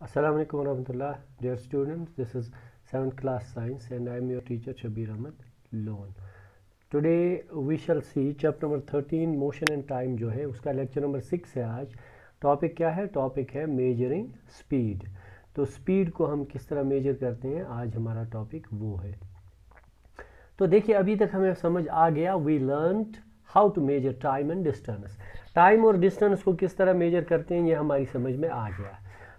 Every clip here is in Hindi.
Assalamu alaikum warahmatullah. Dear students, this is 7th class science and I am your teacher Shabir Ahmed Loan. Today we shall see chapter number 13 motion and time जो है उसका लेक्चर नंबर 6 है आज. टॉपिक क्या है? टॉपिक है मेजरिंग स्पीड. तो स्पीड को हम किस तरह मेजर करते हैं, आज हमारा टॉपिक वो है. तो देखिए अभी तक हमें समझ आ गया, we learned how to measure time and distance. Time और डिस्टेंस को किस तरह मेजर करते हैं ये हमारी समझ में आ गया.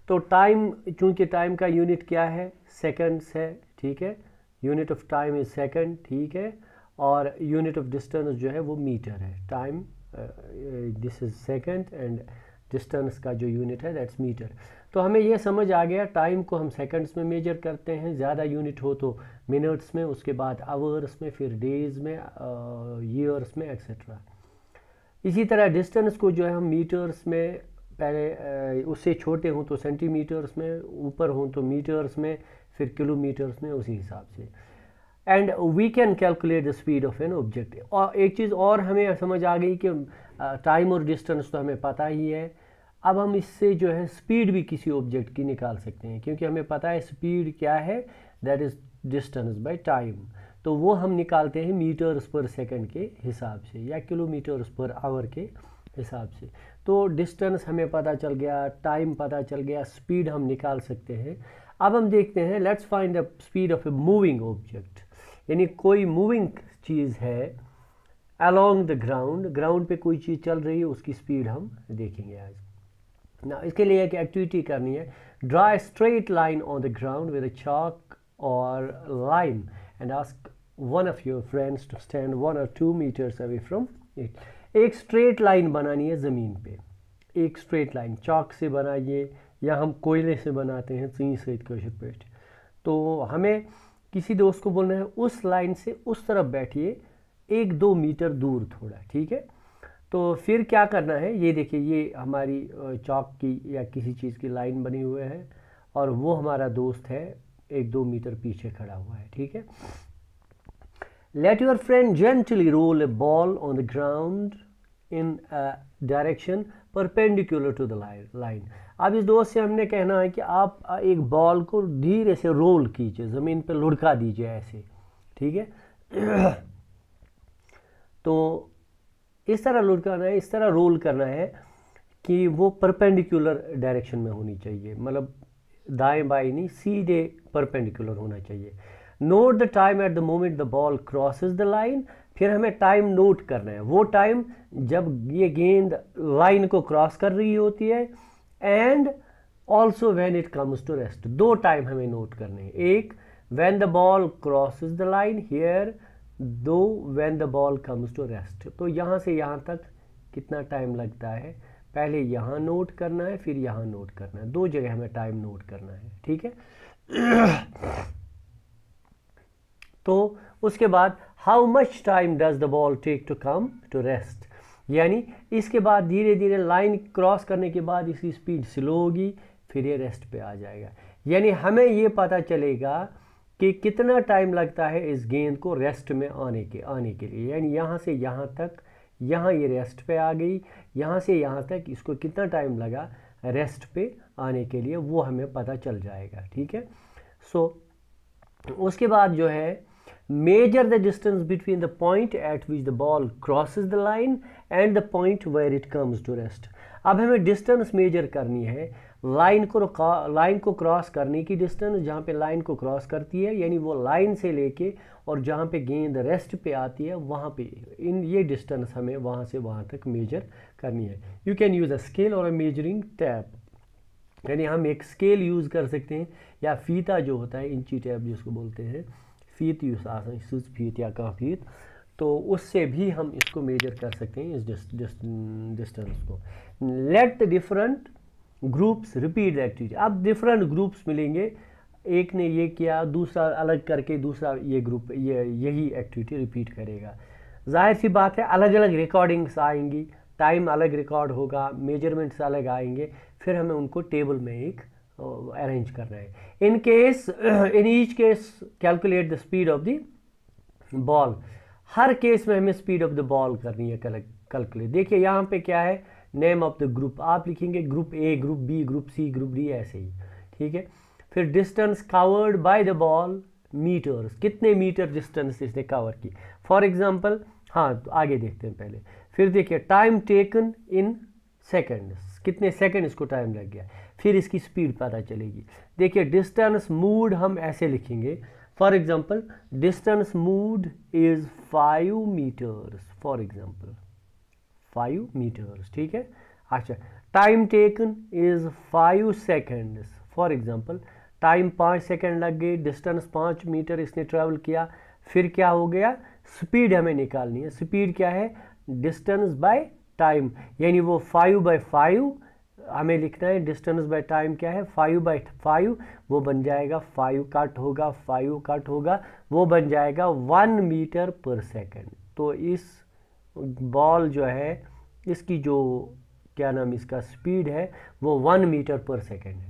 तो टाइम, चूंकि टाइम का यूनिट क्या है, सेकंड्स है, ठीक है. Unit of time is second, ठीक है. और यूनिट ऑफ डिस्टेंस जो है वो मीटर है. Time this is second and distance का जो यूनिट है दैट्स मीटर. तो हमें ये समझ आ गया टाइम को हम सेकंड्स में मेजर करते हैं, ज़्यादा यूनिट हो तो मिनट्स में, उसके बाद आवर्स में, फिर डेज में, ईयर्स में एक्सेट्रा. इसी तरह डिस्टेंस को जो है हम मीटर्स में, पहले उससे छोटे हों तो सेंटीमीटर्स में, ऊपर हों तो मीटर्स में, फिर किलोमीटर्स में, उसी हिसाब से. And we can calculate the speed of an object. और एक चीज़ और हमें समझ आ गई कि टाइम और डिस्टेंस तो हमें पता ही है. अब हम इससे जो है स्पीड भी किसी ऑब्जेक्ट की निकाल सकते हैं, क्योंकि हमें पता है स्पीड क्या है, that is distance by time. तो वो हम निकालते हैं मीटर्स पर सेकंड के हिसाब से या किलोमीटर्स पर आवर के हिसाब से. तो डिस्टेंस हमें पता चल गया, टाइम पता चल गया, स्पीड हम निकाल सकते हैं. अब हम देखते हैं, let's find the speed of a moving object. यानी कोई मूविंग चीज़ है अलोंग द ग्राउंड, ग्राउंड पे कोई चीज़ चल रही है, उसकी स्पीड हम देखेंगे आज ना. इसके लिए एक एक्टिविटी करनी है. Draw a straight line on the ground with a chalk और line and ask one of your friends to stand 1 or 2 meters away from it. एक स्ट्रेट लाइन बनानी है ज़मीन पे. एक स्ट्रेट लाइन चॉक से बनाइए या हम कोयले से बनाते हैं, चीनी सहित कोशिश पेस्ट. तो हमें किसी दोस्त को बोलना है उस लाइन से उस तरफ बैठिए 1-2 मीटर दूर थोड़ा, ठीक है. तो फिर क्या करना है, ये देखिए ये हमारी चॉक की या किसी चीज़ की लाइन बनी हुई है और वो हमारा दोस्त है 1-2 मीटर पीछे खड़ा हुआ है, ठीक है. Let your friend gently roll a ball on the ground in a direction perpendicular to the line. अब इस दोस्त से हमने कहना है कि आप एक बॉल को धीरे से रोल कीजिए, ज़मीन पर लुढ़का दीजिए ऐसे, ठीक है. तो इस तरह लुढ़काना है, इस तरह रोल करना है कि वो परपेंडिकुलर डायरेक्शन में होनी चाहिए, मतलब दाएं बाएं नहीं, सीधे परपेंडिकुलर होना चाहिए. Note the time at the moment the ball crosses the line. फिर हमें टाइम नोट करना है, वो टाइम जब ये गेंद लाइन को क्रॉस कर रही होती है, and also when it comes to rest. 2 time हमें नोट करने हैं. एक when the ball crosses the line here, 2 when the ball comes to rest. तो यहाँ से यहाँ तक कितना टाइम लगता है, पहले यहाँ नोट करना है, फिर यहाँ नोट करना है. 2 जगह हमें टाइम नोट करना है, ठीक है. तो उसके बाद how much time does the ball take to come to rest. यानी इसके बाद धीरे धीरे लाइन क्रॉस करने के बाद इसकी स्पीड स्लो होगी, फिर ये रेस्ट पे आ जाएगा. यानी हमें ये पता चलेगा कि कितना टाइम लगता है इस गेंद को रेस्ट में आने के लिए. यानी यहाँ से यहाँ तक, यहाँ ये रेस्ट पे आ गई, यहाँ से यहाँ तक इसको कितना टाइम लगा रेस्ट पे आने के लिए, वो हमें पता चल जाएगा, ठीक है. सो उसके बाद जो है measure the distance between the point at which the ball crosses the line and the point where it comes to rest. अब हमें डिस्टेंस मेजर करनी है, लाइन को क्रॉस करने की डिस्टेंस, जहाँ पे लाइन को क्रॉस करती है, यानी वो लाइन से लेके और जहाँ पे गेंद रेस्ट पे आती है वहाँ पे ये डिस्टेंस हमें वहाँ से वहाँ तक मेजर करनी है. You can use a scale और अ मेजरिंग टैप. यानी हम एक स्केल यूज़ कर सकते हैं या फीता जो होता है, इंची टैप जिसको बोलते हैं, फीत यूज आसान सूज फीत या का फीत, तो उससे भी हम इसको मेजर कर सकते हैं इस डिस्टेंस को. Let the different groups repeat the activity. अब डिफरेंट ग्रुप्स मिलेंगे, एक ने ये किया, दूसरा अलग करके दूसरा ये ग्रुप यही एक्टिविटी रिपीट करेगा. जाहिर सी बात है अलग अलग रिकॉर्डिंग्स आएंगी, टाइम अलग रिकॉर्ड होगा, मेजरमेंट्स अलग आएंगे, फिर हमें उनको टेबल में एक अरेंज करना है. In each case calculate the speed of the ball. Her case में हमें स्पीड ऑफ द बॉल करनी है कैलकुलेट. देखिए यहाँ पे क्या है, नेम ऑफ द ग्रुप आप लिखेंगे, group A, group B, group C, group D, ऐसे ही, ठीक है। फिर distance covered by the ball metres, कितने मीटर डिस्टेंस इसने कवर की। फॉर एग्जांपल, हाँ तो आगे देखते हैं पहले। फिर देखिए टाइम टेकन इन सेकंड्स, कितने सेकंड इसको टाइम लग गया। फिर इसकी स्पीड पता चलेगी। देखिए डिस्टेंस मूव्ड हम ऐसे लिखेंगे, for example distance moved is 5 metres, for example 5 metres, ठीक है। अच्छा, time taken is 5 seconds, for example time 5 second लग गए, डिस्टेंस 5 मीटर इसने ट्रेवल किया। फिर क्या हो गया, स्पीड हमें निकालनी है। स्पीड क्या है, डिस्टेंस बाय टाइम, यानी वो 5/5 हमें लिखना है। डिस्टेंस बाय टाइम क्या है, 5/5, वो बन जाएगा 5 कट होगा, 5 कट होगा, वो बन जाएगा 1 मीटर पर सेकेंड। तो इस बॉल जो है, इसकी जो क्या नाम इसका स्पीड है वो 1 मीटर पर सेकेंड है।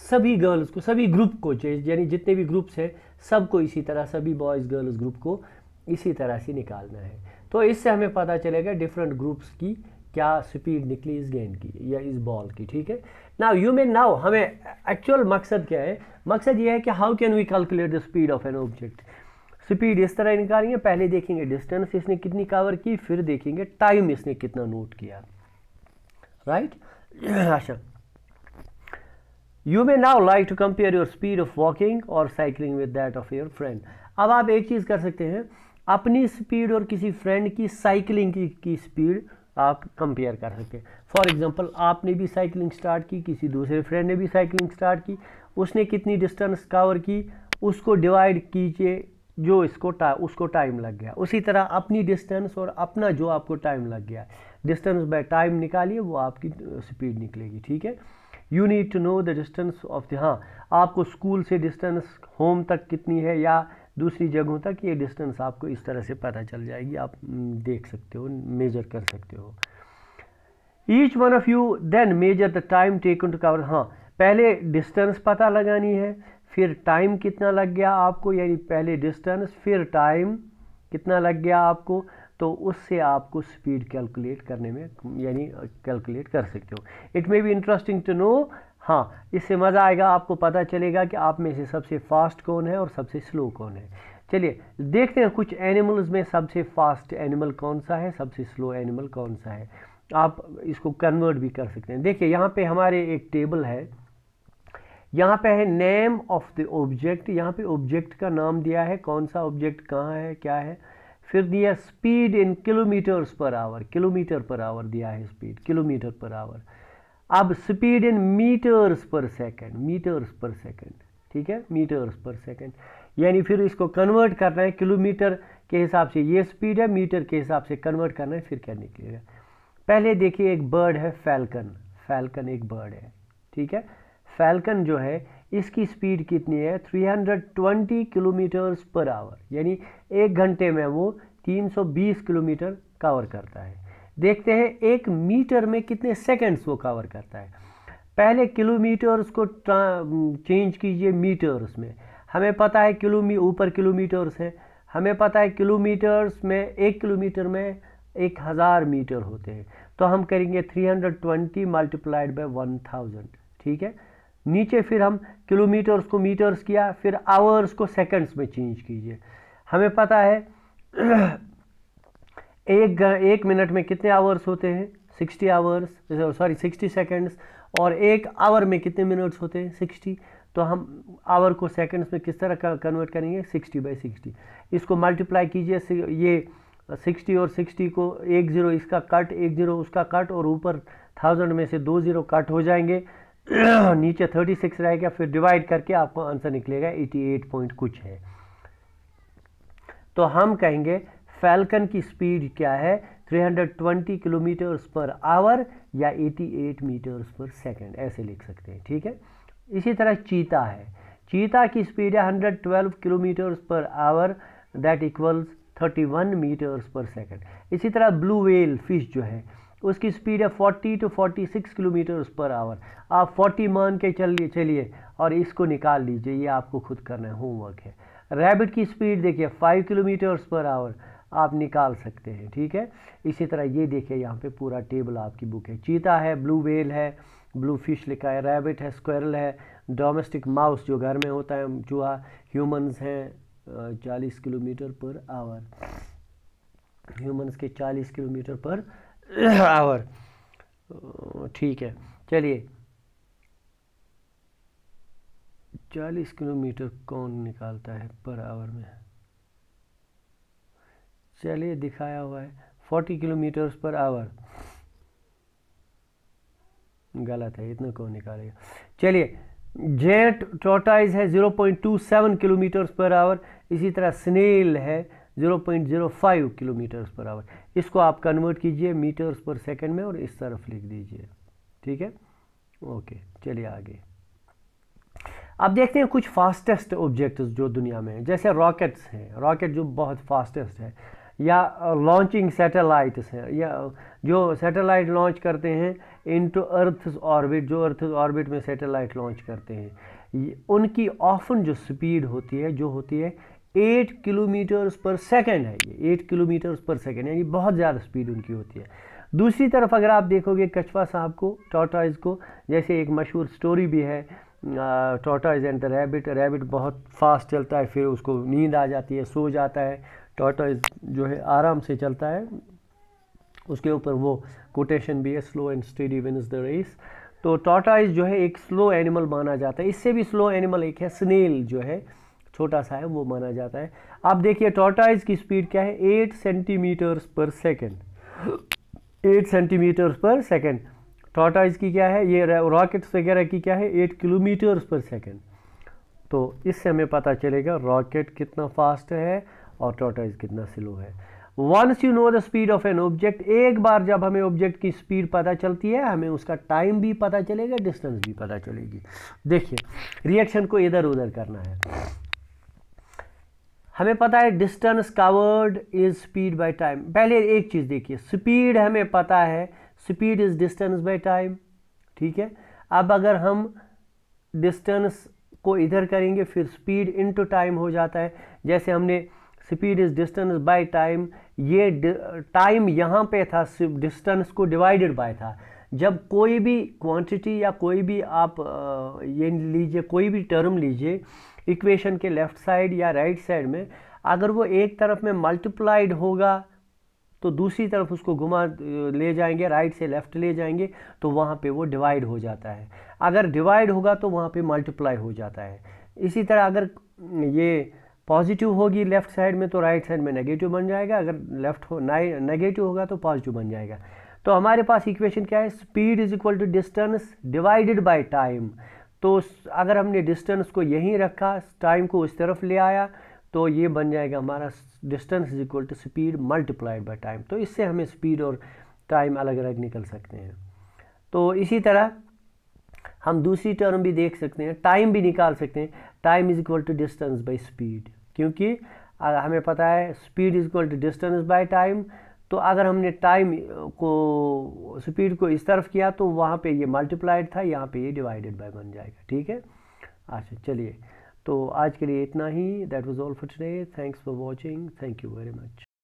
सभी गर्ल्स को, सभी ग्रुप को, यानी जितने भी ग्रुप्स हैं सबको इसी तरह, सभी बॉयज़ गर्ल्स ग्रुप को इसी तरह से निकालना है। तो इससे हमें पता चलेगा डिफरेंट ग्रुप्स की क्या स्पीड निकली इस गेंद की या इस बॉल की, ठीक है। नाउ हमें एक्चुअल मकसद क्या है, मकसद ये है कि how can we calculate the speed of an object. Speed इस तरह निकालेंगे, पहले देखेंगे डिस्टेंस इसने कितनी कवर की, फिर देखेंगे टाइम इसने कितना नोट किया, राइट। अच्छा, you may now like to compare your speed of walking और cycling with that of your friend. अब आप एक चीज़ कर सकते हैं, अपनी स्पीड और किसी फ्रेंड की साइकिलिंग की स्पीड आप कंपेयर कर सकते हैं। फॉर एग्जांपल, आपने भी साइकिलिंग स्टार्ट की, किसी दूसरे फ्रेंड ने भी साइकिलिंग स्टार्ट की, उसने कितनी डिस्टेंस कवर की उसको डिवाइड कीजिए जो उसको टाइम लग गया। उसी तरह अपनी डिस्टेंस और अपना जो आपको टाइम लग गया, डिस्टेंस बाय टाइम निकालिए, वो आपकी स्पीड निकलेगी, ठीक है। You need to know the distance of the, हाँ आपको स्कूल से डिस्टेंस होम तक कितनी है या दूसरी जगहों तक, ये डिस्टेंस आपको इस तरह से पता चल जाएगी, आप देख सकते हो, मेजर कर सकते हो। Each one of you then measure the time taken to cover, हाँ पहले डिस्टेंस पता लगानी है, फिर टाइम कितना लग गया आपको, यानी पहले डिस्टेंस फिर टाइम कितना लग गया आपको, तो उससे आपको स्पीड कैलकुलेट करने में, यानी कैलकुलेट कर सकते हो। It may be interesting to know, हाँ इससे मज़ा आएगा, आपको पता चलेगा कि आप में से सबसे फास्ट कौन है और सबसे स्लो कौन है। चलिए देखते हैं कुछ एनिमल्स में सबसे फास्ट एनिमल कौन सा है, सबसे स्लो एनिमल कौन सा है। आप इसको कन्वर्ट भी कर सकते हैं। देखिए यहाँ पे हमारे एक टेबल है, यहाँ पे है नेम ऑफ द ऑब्जेक्ट, यहाँ पे ऑब्जेक्ट का नाम दिया है, कौन सा ऑब्जेक्ट कहाँ है क्या है। फिर दिया speed in kilometres per our, kilometre per hour दिया है स्पीड, किलोमीटर पर आवर। अब speed in metres per second, metres per second, ठीक है, मीटर्स पर सेकंड, यानी फिर इसको कन्वर्ट करना है, किलोमीटर के हिसाब से ये स्पीड है, मीटर के हिसाब से कन्वर्ट करना है, फिर क्या निकलेगा। पहले देखिए एक बर्ड है फैल्कन, फैल्कन एक बर्ड है, ठीक है। फैल्कन जो है इसकी स्पीड कितनी है, 320 किलोमीटर्स पर आवर, यानी 1 घंटे में वो 320 किलोमीटर कवर करता है। देखते हैं 1 मीटर में कितने सेकंड्स वो कवर करता है। पहले किलोमीटर्स को चेंज कीजिए मीटर्स में, हमें पता है ऊपर किलोमीटर्स है, हमें पता है किलोमीटर्स में 1 किलोमीटर में 1000 मीटर होते हैं, तो हम करेंगे 320 मल्टीप्लाइड बाय 1000, ठीक है। नीचे फिर हम किलोमीटर्स को मीटर्स किया, फिर आवर्स को सेकंड्स में चेंज कीजिए। हमें पता है एक मिनट में कितने आवर्स होते हैं, 60 आवर्स, सॉरी 60 सेकंड्स, और 1 आवर में कितने मिनट्स होते हैं, 60। तो हम आवर को सेकंड्स में किस तरह कन्वर्ट करेंगे, 60/60। इसको मल्टीप्लाई कीजिए, ये 60 और 60 को 1 0 इसका कट, 1 0 उसका कट, और ऊपर 1000 में से 2 0 कट हो जाएंगे, नीचे 36 रहेगा, फिर डिवाइड करके आपको आंसर निकलेगा 88 पॉइंट कुछ है। तो हम कहेंगे फैल्कन की स्पीड क्या है, 320 किलोमीटर्स पर आवर या 88 मीटर्स पर सेकंड, ऐसे लिख सकते हैं, ठीक है। इसी तरह चीता है, चीता की स्पीड है 112 kilometres per hour, that equals 31 metres per second. इसी तरह ब्लू व्हेल फिश जो है उसकी स्पीड है 40 to 46 किलोमीटर्स पर आवर। आप 40 मान के चलिए और इसको निकाल लीजिए, ये आपको खुद करना है, होमवर्क है। रैबिट की स्पीड देखिए 5 किलोमीटर्स पर आवर, आप निकाल सकते हैं, ठीक है। इसी तरह ये देखिए यहाँ पे पूरा टेबल आपकी बुक है, चीता है, ब्लू व्हेल है, ब्लू फिश लिखा है, रैबिट है, स्क्वायरल है, डोमेस्टिक माउस जो घर में होता है चूहा, ह्यूमंस हैं 40 किलोमीटर पर आवर, ह्यूमंस के 40 किलोमीटर पर आवर। ठीक है, चलिए 40 किलोमीटर कौन निकालता है पर आवर में? चलिए दिखाया हुआ है 40 किलोमीटर्स पर आवर, गलत है, इतना कौन निकालेगा। चलिए जेट टॉर्टाइज है 0.27 किलोमीटर्स पर आवर, इसी तरह स्नेल है 0.05 किलोमीटर्स पर आवर। इसको आप कन्वर्ट कीजिए मीटर्स पर सेकंड में और इस तरफ लिख दीजिए, ठीक है। ओके, चलिए आगे। अब देखते हैं कुछ फास्टेस्ट ऑब्जेक्ट्स जो दुनिया में हैं, जैसे रॉकेट्स हैं, रॉकेट जो बहुत फास्टेस्ट है, या लॉन्चिंग सैटेलाइट्स हैं, या जो सैटेलाइट लॉन्च करते हैं इनटू अर्थ ऑर्बिट, जो अर्थ ऑर्बिट में सैटेलाइट लॉन्च करते हैं, उनकी ऑफन जो स्पीड होती है जो होती है 8 किलोमीटर्स पर सेकेंड है। ये 8 किलोमीटर्स पर सेकेंड, यानी बहुत ज़्यादा स्पीड उनकी होती है। दूसरी तरफ अगर आप देखोगे कछवा साहब को, टॉर्टॉइज को, जैसे एक मशहूर स्टोरी भी है tortoise and the rabbit, rabbit बहुत फास्ट चलता है, फिर उसको नींद आ जाती है, सो जाता है, टॉर्टॉइज जो है आराम से चलता है। उसके ऊपर वो कोटेशन भी है, slow and steady wins the race. तो टॉर्टॉइज जो है एक स्लो एनिमल माना जाता है। इससे भी स्लो एनिमल एक है स्नेल, जो है छोटा सा है, वो माना जाता है। आप देखिए टॉर्टॉइज की स्पीड क्या है, 8 सेंटीमीटर्स पर सेकेंड, 8 सेंटीमीटर्स पर सेकेंड। टॉर्टॉइज की क्या है, ये रॉकेट्स वगैरह की क्या है, 8 किलोमीटर्स पर सेकेंड। तो इससे हमें पता चलेगा रॉकेट कितना फास्ट है और टॉर्टॉइज कितना स्लो है। Once you know the speed of an object, एक बार जब हमें ऑब्जेक्ट की स्पीड पता चलती है, हमें उसका टाइम भी पता चलेगा, डिस्टेंस भी पता चलेगी। देखिए रिएक्शन को इधर उधर करना है। हमें पता है distance covered is speed by time. पहले एक चीज़ देखिए, स्पीड हमें पता है, speed is distance by time, ठीक है। अब अगर हम डिस्टेंस को इधर करेंगे फिर स्पीड इनटू टाइम हो जाता है। जैसे हमने speed is distance by time, ये टाइम यहाँ पे था, डिस्टेंस को डिवाइडेड बाय था। जब कोई भी क्वांटिटी या कोई भी आप ये लीजिए, कोई भी टर्म लीजिए इक्वेशन के लेफ्ट साइड या राइट साइड में, अगर वो एक तरफ में मल्टीप्लाइड होगा तो दूसरी तरफ उसको घुमा ले जाएंगे, राइट से लेफ्ट ले जाएंगे तो वहाँ पे वो डिवाइड हो जाता है। अगर डिवाइड होगा तो वहाँ पे मल्टीप्लाई हो जाता है। इसी तरह अगर ये पॉजिटिव होगी लेफ्ट साइड में तो राइट साइड में नेगेटिव बन जाएगा, अगर लेफ्ट हो नेगेटिव होगा तो पॉजिटिव बन जाएगा। तो हमारे पास इक्वेशन क्या है, speed is equal to distance divided by time. तो अगर हमने डिस्टेंस को यहीं रखा, टाइम को उस तरफ ले आया, तो ये बन जाएगा हमारा distance is equal to speed multiplied by time. तो इससे हमें स्पीड और टाइम अलग अलग निकल सकते हैं। तो इसी तरह हम दूसरी टर्म भी देख सकते हैं, टाइम भी निकाल सकते हैं। Time is equal to distance by speed, क्योंकि हमें पता है speed is equal to distance by time. तो अगर हमने टाइम को, स्पीड को इस तरफ किया तो वहाँ पे ये मल्टीप्लाइड था, यहाँ पे ये डिवाइडेड बाय बन जाएगा, ठीक है। अच्छा चलिए, तो आज के लिए इतना ही। That was all for today. Thanks for watching, thank you very much.